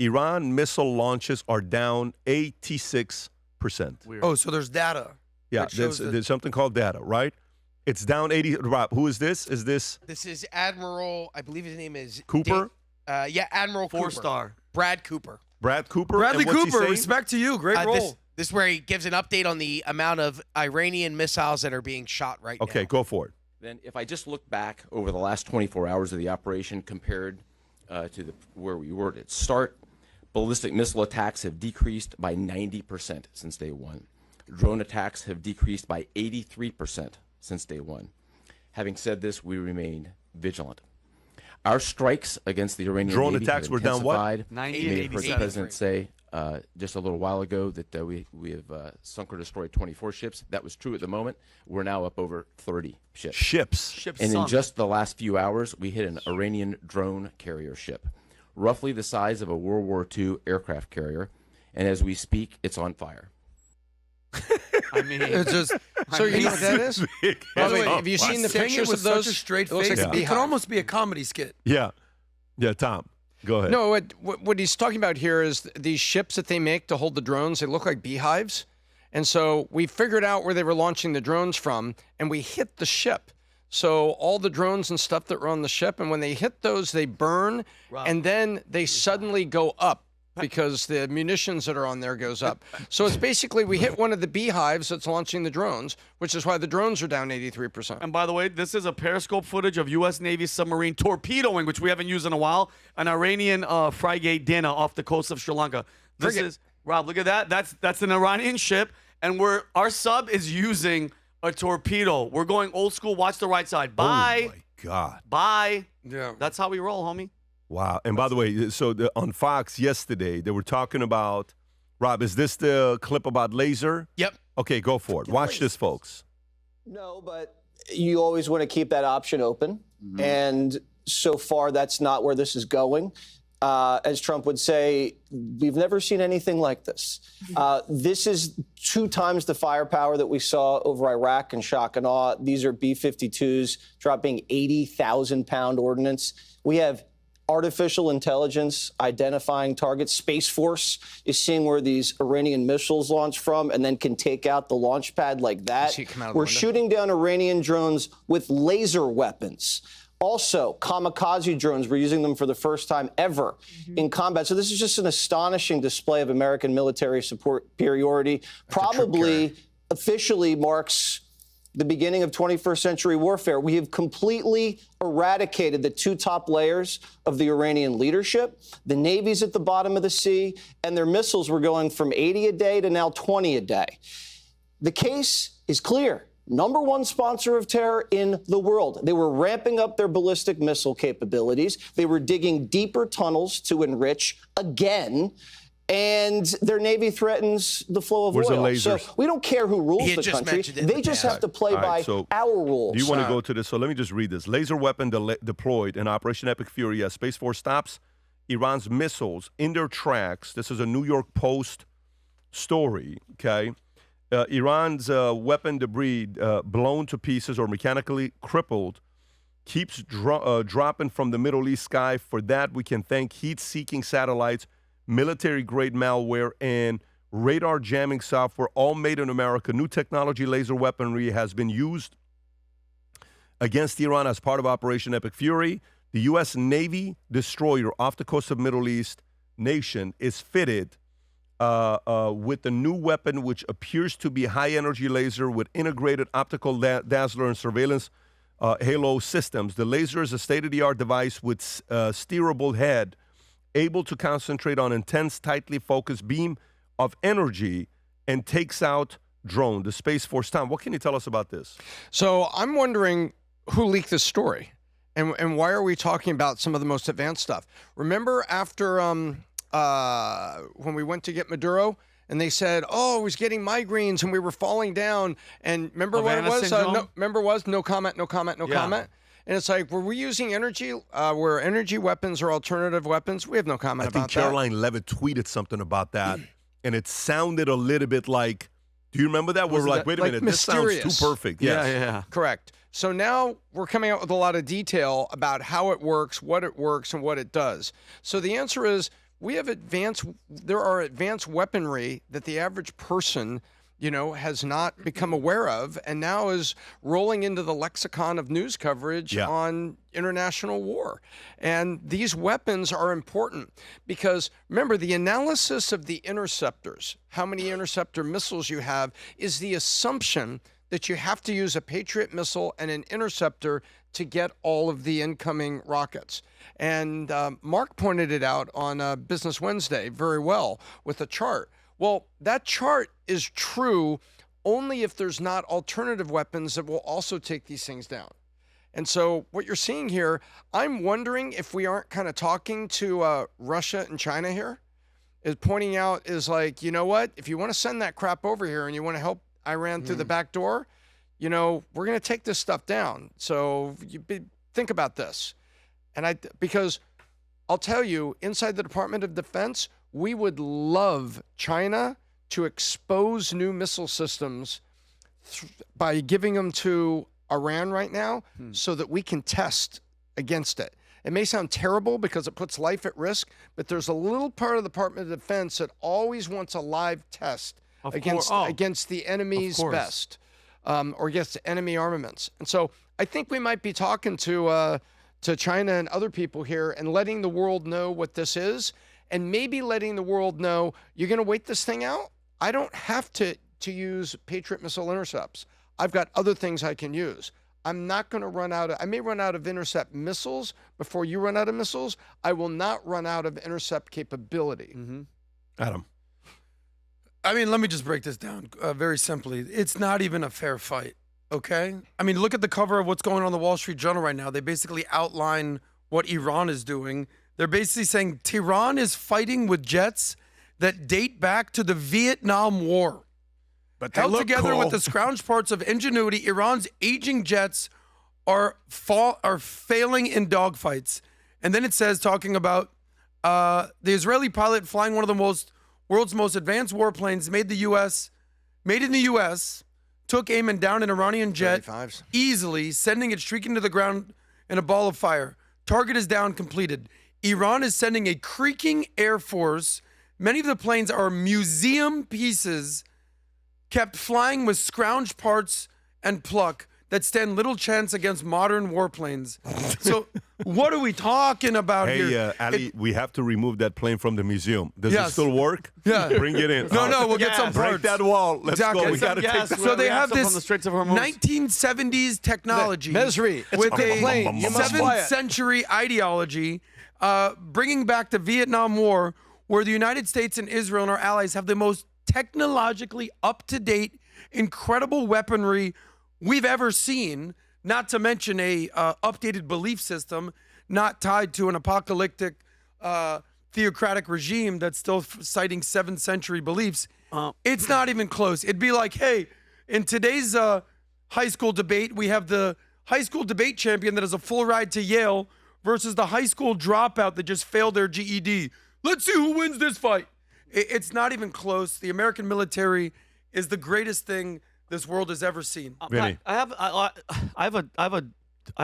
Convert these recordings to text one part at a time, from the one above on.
Iran missile launches are down 86%. Weird. Oh, so there's data. Yeah, there's something called data, right? It's down 80. Rob, who is this? Is this This is Admiral, I believe his name is Cooper? Admiral Cooper. 4-star. Brad Cooper. Brad Cooper? Bradley And what's he Cooper, saying? respect to you. Great role. This is where he gives an update on the amount of Iranian missiles that are being shot right now. Okay, go for it. Then if I just look back over the last 24 hours of the operation compared to where we were at start, ballistic missile attacks have decreased by 90% since day one. Drone attacks have decreased by 83% since day one. Having said this, we remain vigilant. Our strikes against the Iranian Drone Navy attacks have were down what? intensified. 90 You may have heard the 87. president say just a little while ago that we have sunk or destroyed 24 ships. That was true at the moment. We're now up over 30 ships. Ships. And in just the last few hours, we hit an Iranian drone carrier ship, roughly the size of a World War II aircraft carrier. And as we speak, it's on fire. I mean, It's just. So you know what that is? By the way, Oh, have you seen the saying it pictures with of those? such a straight It looks face. like a It could beehive. almost be a comedy skit. Yeah. Yeah, Tom, go ahead. No, what he's talking about here is these ships that they make to hold the drones. They look like beehives. And so we figured out where they were launching the drones from, and we hit the ship. So all the drones and stuff that were on the ship, and when they hit those, they burn, and then they suddenly go up because the munitions that are on there goes up. So it's basically we hit one of the beehives that's launching the drones, which is why the drones are down 83%. and by the way, this is a periscope footage of U.S. Navy submarine torpedoing, which we haven't used in a while, an Iranian frigate Dana off the coast of Sri Lanka. This Frigate. is Rob. Look at that. That's an Iranian ship, and our sub is using a torpedo. We're going old school. Watch the right side. Bye. Oh, my God. Bye. Yeah. That's how we roll, homie. Wow. And by the way, so on Fox yesterday, they were talking about, Rob, is this the clip about laser? Yep. Okay, go for it. Watch this, folks. No, but you always want to keep that option open. And so far, that's not where this is going. As Trump would say, we've never seen anything like this. This is 2 times the firepower that we saw over Iraq and shock and awe. These are B-52s dropping 80,000-pound ordnance. We have artificial intelligence identifying targets. Space Force is seeing where these Iranian missiles launch from and then can take out the launch pad like that. see it come out of the We're window. shooting down Iranian drones with laser weapons. Also, kamikaze drones, we're using them for the first time ever in combat. So this is just an astonishing display of American military superiority. Probably officially marks the beginning of 21st century warfare. We have completely eradicated the 2 top layers of the Iranian leadership. The Navy's at the bottom of the sea, and their missiles were going from 80 a day to now 20 a day. The case is clear. Number 1 sponsor of terror in the world. They were ramping up their ballistic missile capabilities. They were digging deeper tunnels to enrich again. And their Navy threatens the flow of Where's the oil. So lasers? we don't care who rules He had the just country. mentioned it in They the just past. have to play All right, by so our rules. Do you want to go to this? So let me just read this. Laser weapon deployed in Operation Epic Fury as Space Force stops Iran's missiles in their tracks. This is a New York Post story, okay? Iran's weapon debris blown to pieces or mechanically crippled keeps dropping from the Middle East sky. For that, we can thank heat-seeking satellites, military-grade malware, and radar jamming software, all made in America. New technology laser weaponry has been used against Iran as part of Operation Epic Fury. The U.S. Navy destroyer off the coast of Middle East nation is fitted with a new weapon, which appears to be high-energy laser with integrated optical dazzler and surveillance halo systems. The laser is a state-of-the-art device with steerable head, able to concentrate on intense, tightly focused beam of energy and takes out drone. The Space Force. Tom, what can you tell us about this? So I'm wondering who leaked this story, and why are we talking about some of the most advanced stuff? Remember after when we went to get Maduro, and they said, "Oh, I was getting migraines, and we were falling down." And remember what it Havana was? syndrome? No comment, no comment, no Yeah. comment. And it's like, were we using energy? Where energy weapons or alternative weapons? We have no comment I about think Caroline Levitt tweeted something about that, and it sounded a little bit like, do you remember that? Was We're it like, wait a like minute, this sounds mysterious? too perfect. Yes. Yeah. that. Correct. So now we're coming out with a lot of detail about how it works, and what it does. So the answer is, there are advanced weaponry that the average person, has not become aware of, and now is rolling into the lexicon of news coverage on international war. And these weapons are important because, remember, the analysis of the interceptors, how many interceptor missiles you have, is the assumption that you have to use a Patriot missile and an interceptor to get all of the incoming rockets. And Mark pointed it out on Business Wednesday very well with a chart. Well, that chart is true only if there's not alternative weapons that will also take these things down. And so what you're seeing here, I'm wondering if we aren't kind of talking to Russia and China here, is pointing out is like, you know what, if you want to send that crap over here and you want to help Iran through the back door, we're going to take this stuff down. So think about this. Because I'll tell you, inside the Department of Defense, we would love China to expose new missile systems by giving them to Iran right now so that we can test against it. It may sound terrible because it puts life at risk, but there's a little part of the Department of Defense that always wants a live test against the enemy's best, or against enemy armaments. And so I think we might be talking to China and other people here and letting the world know what this is, and maybe letting the world know, you're going to wait this thing out? I don't have to use Patriot missile intercepts. I've got other things I can use. I'm not going to I may run out of intercept missiles before you run out of missiles. I will not run out of intercept capability. Adam. I mean, let me just break this down very simply. It's not even a fair fight, okay? I mean, look at the cover of what's going on in the Wall Street Journal right now. They basically outline what Iran is doing. They're basically saying Tehran is fighting with jets that date back to the Vietnam War. But held together with the scrounged parts of ingenuity, Iran's aging jets are failing in dogfights. And then it says, talking about the Israeli pilot flying one of the world's most advanced warplanes, made in the U.S., took aim and downed an Iranian jet 35s. easily, sending it streaking to the ground in a ball of fire. Target is down, completed. Iran is sending a creaking Air Force. Many of the planes are museum pieces kept flying with scrounged parts and pluck that stand little chance against modern warplanes. So what are we talking about here? Hey, Ali, we have to remove that plane from the museum. Does it Yes. still work? Yeah. Bring it in. No, we'll get some Break parts. that wall. Let's Exactly. go. We got to Yes, take that. So they have some from this the Straits of Hormuz. 1970s technology Mesri, it's with a complaint. a You must fly 7th it. century ideology, bringing back the Vietnam War, where the United States and Israel and our allies have the most technologically up-to-date, incredible weaponry we've ever seen, not to mention a updated belief system not tied to an apocalyptic theocratic regime that's still citing 7th century beliefs. It's not even close. It'd be like, hey, in today's high school debate, we have the high school debate champion that has a full ride to Yale versus the high school dropout that just failed their GED. Let's see who wins this fight. It's not even close. The American military is the greatest thing this world has ever seen. Vinny. I have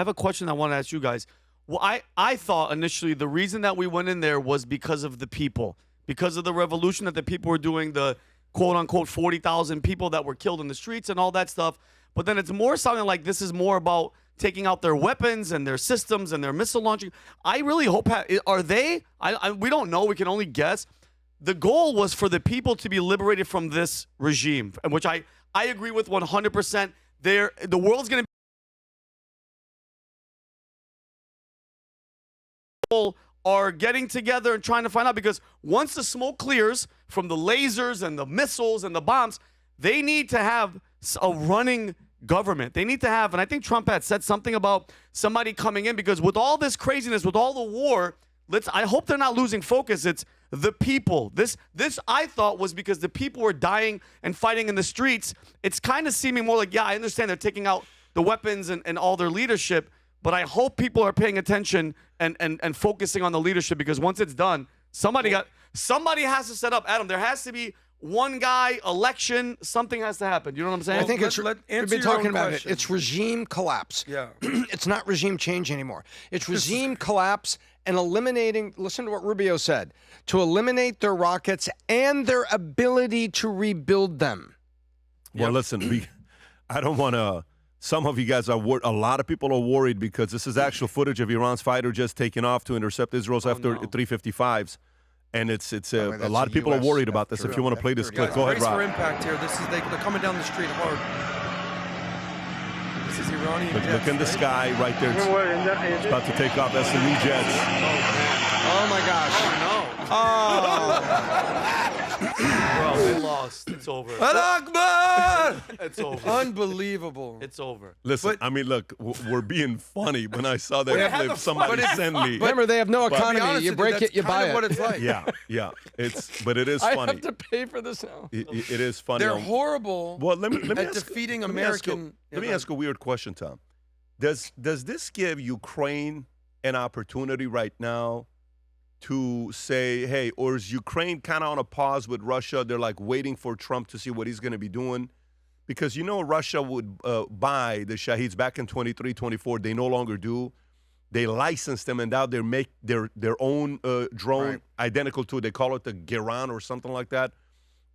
a question I want to ask you guys. Well, I thought initially the reason that we went in there was because of the people, because of the revolution that the people were doing, the quote unquote 40,000 people that were killed in the streets and all that stuff. But then it's more sounding like this is more about taking out their weapons and their systems and their missile launching. I really hope, are they? We don't know. We can only guess. The goal was for the people to be liberated from this regime, which I agree with 100%. The world's going to be are getting together and trying to find out, because once the smoke clears from the lasers and the missiles and the bombs, they need to have a running government. They need to have, and I think Trump had said something about somebody coming in, because with all this craziness, with all the war, I hope they're not losing focus. It's the people. This I thought was because the people were dying and fighting in the streets. It's kind of seeming more like, yeah, I understand they're taking out the weapons and all their leadership, but I hope people are paying attention and focusing on the leadership, because once it's done, somebody has to set up. Adam, there has to be one guy, election, something has to happen. You know what I'm saying? I think we've been talking about it. question. It's regime collapse. Yeah. It's not regime change anymore. It's regime collapse and eliminating, listen to what Rubio said, to eliminate their rockets and their ability to rebuild them. Well, listen, I don't want to. Some of you guys are a lot of people are worried because this is actual footage of Iran's fighter just taking off to intercept Israel's F-355s. And it's a lot of people are worried about this. If you want to play this clip, go ahead, Brace for Rob. impact here. This is they're coming down the street hard. This is Iranian jets. Look in the right? sky right there. It's about to take off SME jets. Oh my gosh. Bro, they lost. It's over. Akbar! It's over. Unbelievable. It's over. Listen, But- I mean, look, we're being funny. When I saw that clip, somebody sent me. Remember, they have no To be economy. honest You with break that's it, you kind buy of it. what it's like. Yeah. But it is I funny. have to pay for this now. It is funny. They're horrible Well, let me at ask, defeating let me ask you- American. Let me ask a weird question, Tom. Does this give Ukraine an opportunity right now to say, hey, or is Ukraine kind of on a pause with Russia? They're like waiting for Trump to see what he's going to be doing. Because Russia would buy the Shaheeds back in 23, 24. They no longer do. They licensed them, and now they make their own drone identical to it. They call it the Geran or something like that.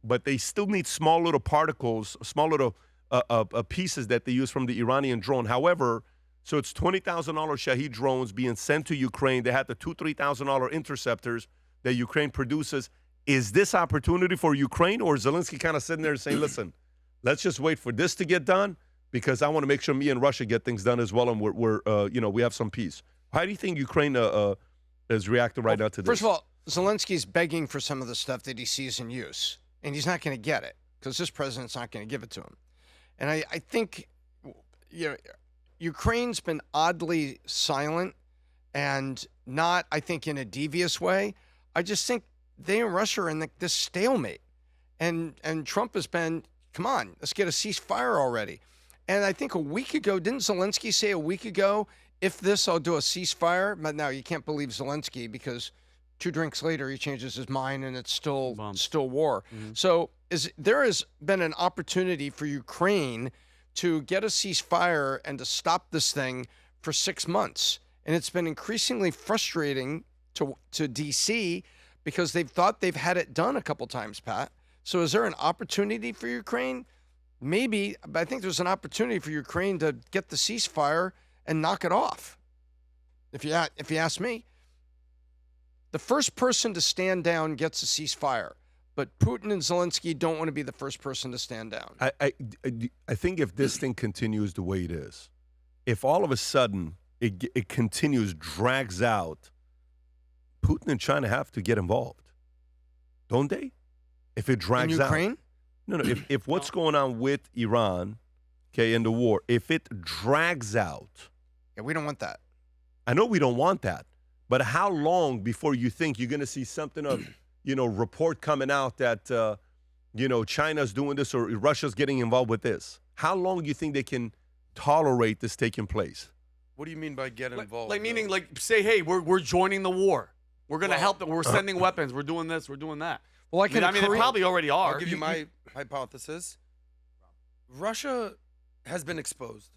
But they still need small little particles, small little pieces that they use from the Iranian drone. However, so it's $20,000 Shaheed drones being sent to Ukraine. They had the $2,000-$3,000 interceptors that Ukraine produces. Is this opportunity for Ukraine, or is Zelensky kind of sitting there saying, listen, let's just wait for this to get done because I want to make sure me and Russia get things done as well, and we have some peace. How do you think Ukraine is reacting right now to this? First of all, Zelensky's begging for some of the stuff that he sees in use, and he's not going to get it because this president's not going to give it to him. And I think, Ukraine's been oddly silent and not, I think, in a devious way. I just think they and Russia are in this stalemate. And Trump has been, come on, let's get a ceasefire already. And I think a week ago, didn't Zelensky say a week ago, if this, I'll do a ceasefire? But now you can't believe Zelensky because 2 drinks later, he changes his mind and it's still war. Mm-hmm. So there has been an opportunity for Ukraine to get a ceasefire and to stop this thing for 6 months. And it's been increasingly frustrating to D.C. because they've thought they've had it done a couple times, Pat. So is there an opportunity for Ukraine? Maybe, but I think there's an opportunity for Ukraine to get the ceasefire and knock it off. If you ask me, the first person to stand down gets a ceasefire. But Putin and Zelensky don't want to be the first person to stand down. I think if this thing continues the way it is, if all of a sudden it continues, drags out, Putin and China have to get involved, don't they? If it drags in Ukraine? out. No. If what's going on with Iran, okay, in the war, if it drags out. Yeah, we don't want that. I know we don't want that. But how long before you think you're going to see something of, report coming out that, China's doing this or Russia's getting involved with this? How long do you think they can tolerate this taking place? What do you mean by get involved? Meaning, say, hey, we're joining the war. We're going to help them. We're sending weapons. We're doing this. We're doing that. Well, I mean, they probably already are. I'll give you my hypothesis. Russia has been exposed.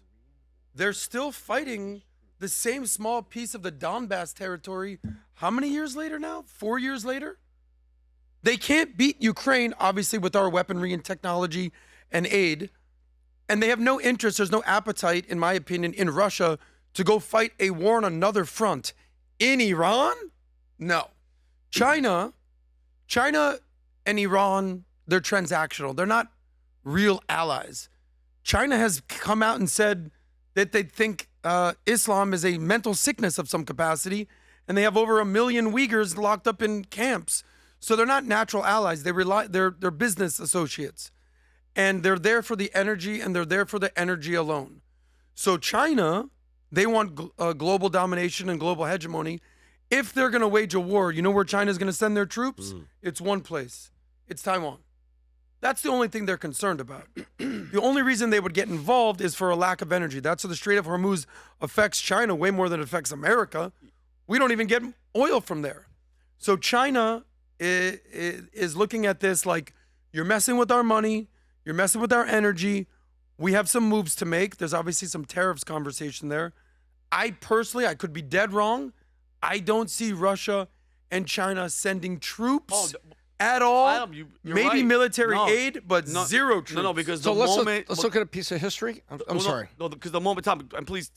They're still fighting the same small piece of the Donbass territory. How many years later now? 4 years later? They can't beat Ukraine, obviously, with our weaponry and technology and aid. And they have no interest, there's no appetite, in my opinion, in Russia to go fight a war on another front. In Iran? No. China and Iran, they're transactional. They're not real allies. China has come out and said that they think Islam is a mental sickness of some capacity, and they have over 1 million Uyghurs locked up in camps. So they're not natural allies. They're business associates, and they're there for the energy, and they're there for the energy alone. So China, they want global domination and global hegemony. If they're going to wage a war, you know where China's going to send their troops? It's one place. It's Taiwan. That's the only thing they're concerned about. The only reason they would get involved is for a lack of energy. That's why the Strait of Hormuz affects China way more than it affects America. We don't even get oil from there. So China is looking at this like, you're messing with our money, you're messing with our energy. We have some moves to make. There's obviously some tariffs conversation there. I could be dead wrong. I don't see Russia and China sending troops Oh, at all. Adam, you're Maybe right. military No. aid, but No, zero troops. No, because So the moment. let's look at a piece of history. I'm sorry. No, because the moment, Tom, and please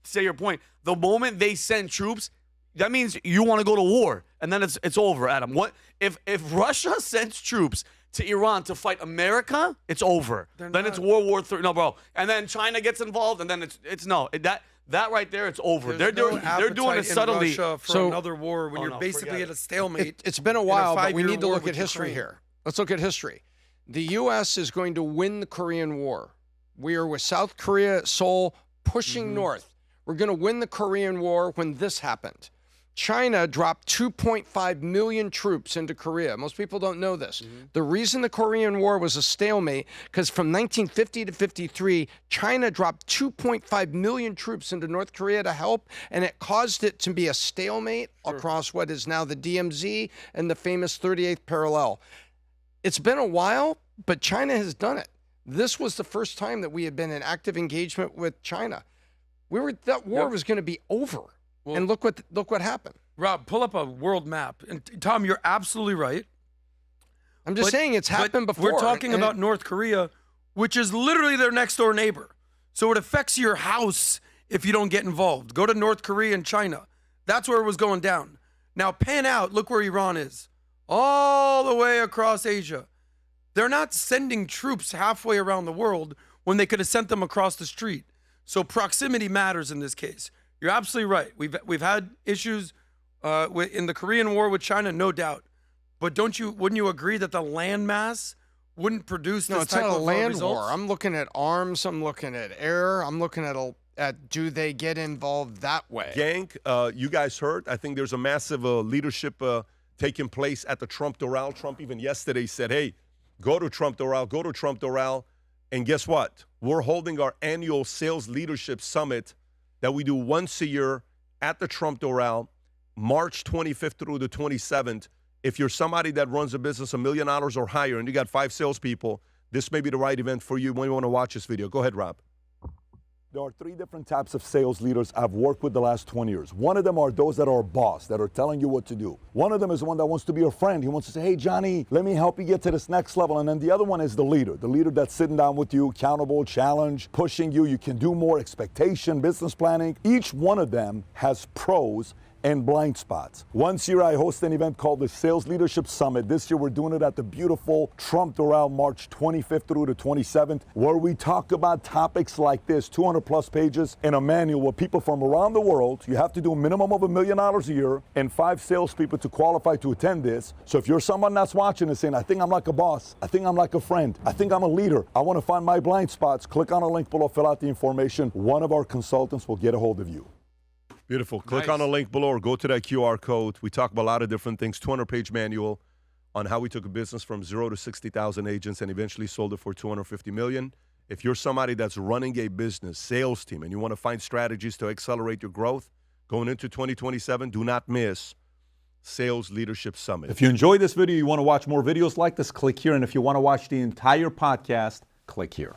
say your point. The moment they send troops, that means you want to go to war, and then it's over, Adam. What if Russia sends troops to Iran to fight America? It's over. Then it's World War III. No, bro. And then China gets involved, and then it's no. That right there, it's over. There's They're doing appetite it subtly. in Russia for So- another war when Oh, you're no, basically forget at it. a stalemate. It's been a in while, but we 5-year need to war look at with history Ukraine. here. Let's look at history. The U.S. is going to win the Korean War. We are with South Korea, Seoul, pushing north. We're going to win the Korean War when this happened. China dropped 2.5 million troops into Korea. Most people don't know this. The reason the Korean War was a stalemate, because from 1950 to 53, China dropped 2.5 million troops into North Korea to help, and it caused it to be a stalemate across what is now the DMZ and the famous 38th parallel. It's been a while, but China has done it. This was the first time that we had been in active engagement with China. That war was going to be over. And look what happened. Rob, pull up a world map. And Tom, you're absolutely right. I'm just saying it's happened before. We're talking about North Korea, which is literally their next door neighbor. So it affects your house if you don't get involved. Go to North Korea and China. That's where it was going down. Now pan out, look where Iran is. All the way across Asia. They're not sending troops halfway around the world when they could have sent them across the street. So proximity matters in this case. You're absolutely right. We've had issues in the Korean War with China, no doubt. But wouldn't you agree that the landmass wouldn't produce this No, it's type not a of land results? war. I'm looking at arms. I'm looking at air. I'm looking at do they get involved that way? Gang, you guys heard? I think there's a massive leadership taking place at the Trump Doral. Trump even yesterday said, hey, go to Trump Doral, go to Trump Doral. And guess what? We're holding our annual sales leadership summit that we do once a year at the Trump Doral, March 25th through the 27th. If you're somebody that runs a business $1 million or higher and you got 5 salespeople, this may be the right event for you when you want to watch this video. Go ahead, Rob. There are 3 different types of sales leaders I've worked with the last 20 years. One of them are those that are a boss, that are telling you what to do. One of them is one that wants to be a friend. He wants to say, hey, Johnny, let me help you get to this next level. And then the other one is the leader that's sitting down with you, accountable, challenge, pushing you. You can do more, expectation, business planning. Each one of them has pros and blind spots. Once a year, I host an event called the Sales Leadership Summit. This year, we're doing it at the beautiful Trump Doral, March 25th through the 27th, where we talk about topics like this, 200 plus pages in a manual with people from around the world. You have to do a minimum of $1 million a year and 5 salespeople to qualify to attend this. So if you're someone that's watching and saying, I think I'm like a boss, I think I'm like a friend, I think I'm a leader, I want to find my blind spots, click on a link below, fill out the information. One of our consultants will get a hold of you. Beautiful. Click on the link below or go to that QR code. We talk about a lot of different things, 200-page manual on how we took a business from 0 to 60,000 agents and eventually sold it for $250 million. If you're somebody that's running a business, sales team, and you want to find strategies to accelerate your growth going into 2027, do not miss Sales Leadership Summit. If you enjoyed this video, you want to watch more videos like this, click here. And if you want to watch the entire podcast, click here.